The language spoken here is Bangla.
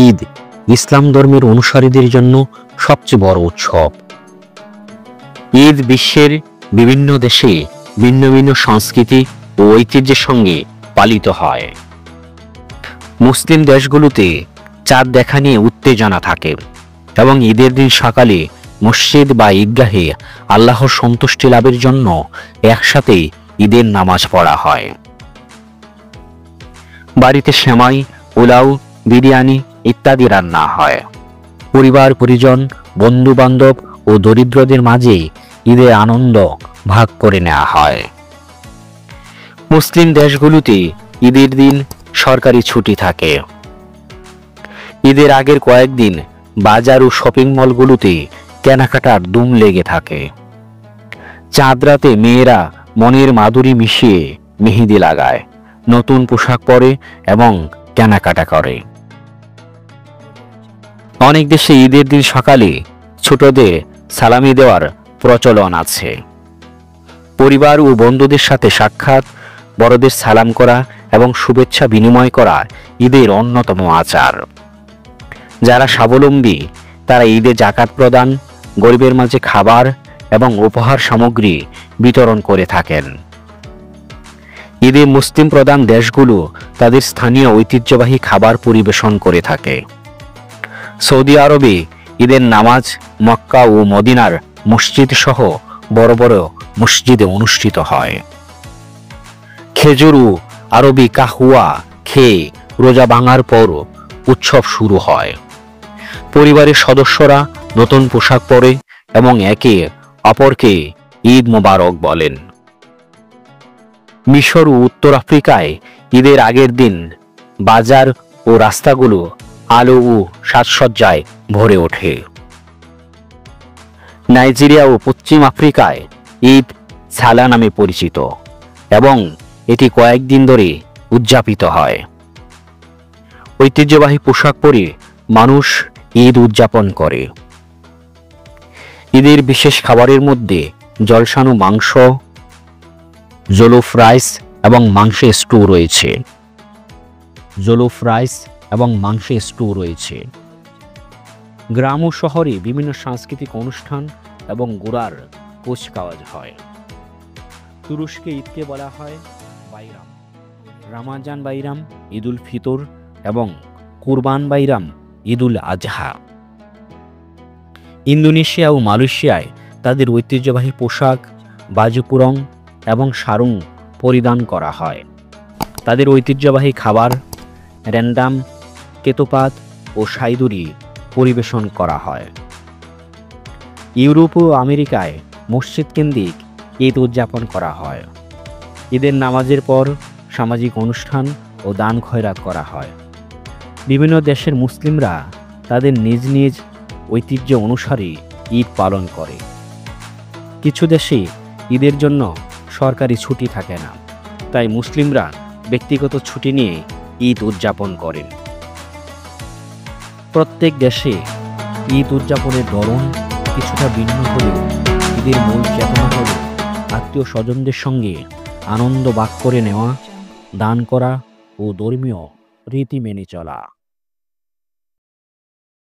ঈদ ইসলাম ধর্মের অনুসারীদের জন্য সবচেয়ে বড় উৎসব। ঈদ বিশ্বের বিভিন্ন দেশে ভিন্ন ভিন্ন সংস্কৃতি ও ঐতিহ্যের সঙ্গে পালিত হয়। মুসলিম দেশগুলোতে চাঁদ দেখা নিয়ে উত্তেজনা থাকে এবং ঈদের দিন সকালে মসজিদ বা ঈদগাহে আল্লাহর সন্তুষ্টি লাভের জন্য একসাথে ঈদের নামাজ পড়া হয়। বাড়িতে সেমাই, পোলাও, বিরিয়ানি ইত্যাদি রান্না হয়। পরিবার পরিজন, বন্ধু বান্ধব ও দরিদ্রদের মাঝে ঈদের আনন্দ ভাগ করে নেওয়া হয়। মুসলিম দেশগুলোতে ঈদের দিন সরকারি ছুটি থাকে। ঈদের আগের কয়েকদিন বাজার ও শপিং মলগুলোতে কেনাকাটার ধুম লেগে থাকে। চাঁদ রাতে মেয়েরা মনের মাধুরী মিশিয়ে মেহেদি লাগায়, নতুন পোশাক পরে এবং কেনাকাটা করে। অনেক দেশে ঈদের দিন সকালে ছোটদের সালামি দেওয়ার প্রচলন আছে। পরিবার ও বন্ধুদের সাথে সাক্ষাৎ, বড়দের সালাম করা এবং শুভেচ্ছা বিনিময় করা ঈদের অন্যতম আচার। যারা স্বাবলম্বী তারা ঈদে জাকাত প্রদান, গরিবের মাঝে খাবার এবং উপহার সামগ্রী বিতরণ করে থাকেন। ঈদে মুসলিম প্রধান দেশগুলো তাদের স্থানীয় ঐতিহ্যবাহী খাবার পরিবেশন করে থাকে। সৌদি আরবে ঈদের নামাজ মক্কা ও মদিনার মসজিদ সহ বড় বড় মসজিদে অনুষ্ঠিত হয়। খেজুর ও আরবি কাহুয়া খেয়ে রোজা ভাঙার পর উৎসব শুরু হয়। পরিবারের সদস্যরা নতুন পোশাক পরে এবং একে অপরকে ঈদ মোবারক বলেন। মিশর ও উত্তর আফ্রিকায় ঈদের আগের দিন বাজার ও রাস্তাগুলো আলো ও সাজসজ্জায় ভরে ওঠে। নাইজেরিয়া ও পশ্চিম আফ্রিকায় ঈদ সালা নামে পরিচিত এবং এটি কয়েকদিন ধরে উদযাপিত হয়। ঐতিহ্যবাহী পোশাক পরে মানুষ ঈদ উদযাপন করে। ঈদের বিশেষ খাবারের মধ্যে জলসানো মাংস, জোলোফ রাইস এবং মাংসের স্টু রয়েছে। গ্রাম ও শহরে বিভিন্ন সাংস্কৃতিক অনুষ্ঠান এবং গোড়ার কুচকাওয়াজ হয়। তুরস্কে ঈদকে বলা হয় বাইরাম, রামাজান বাইরাম, ঈদুল ফিতর এবং কুরবান বাইরাম, ঈদুল আজহা। ইন্দোনেশিয়া ও মালয়েশিয়ায় তাদের ঐতিহ্যবাহী পোশাক বাজুপুরং এবং সারুং পরিধান করা হয়। তাদের ঐতিহ্যবাহী খাবার রেন্ডাম, কেতোপাত ও সাইদুরি পরিবেশন করা হয়। ইউরোপ ও আমেরিকায় মসজিদ কেন্দ্রিক ঈদ উদযাপন করা হয়। ঈদের নামাজের পর সামাজিক অনুষ্ঠান ও দান খয়রাত করা হয়। বিভিন্ন দেশের মুসলিমরা তাদের নিজ নিজ ঐতিহ্য অনুসারে ঈদ পালন করে। কিছু দেশে ঈদের জন্য সরকারি ছুটি থাকে না, তাই মুসলিমরা ব্যক্তিগত ছুটি নিয়ে ঈদ উদযাপন করেন। প্রত্যেক দেশে ঈদ উদযাপনের ধরন কিছুটা ভিন্ন হলেও ঈদের মূল চেতনা হল আত্মীয় স্বজনদের সঙ্গে আনন্দ ভাগ করে নেওয়া, দান করা ও ধর্মীয় রীতি মেনে চলা।